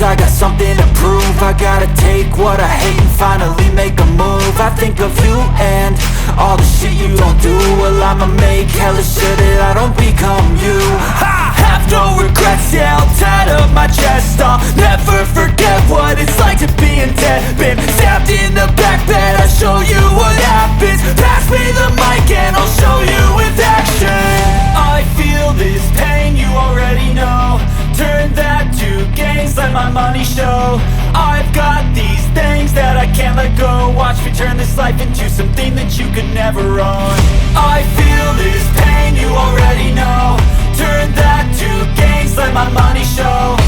lose, I got something to prove. I gotta take what I hate and finally make a move. I think of you and all the shit you don't do. Well, I'ma make hella sure that I don't become you. I have no regrets, yeah, I'll tattle my chest. I'll never forget what it's like to be in debt. Been stabbed in the back bed, I'll show you what happens. Pass me the mic and I'll show you with action. I feel this pain, you already know. Turn that to gains, let my money show. I've got these things that I can't let go. Watch me turn this life into something that you could never own. I feel this pain, you already know. Turn that to gains, let my money show.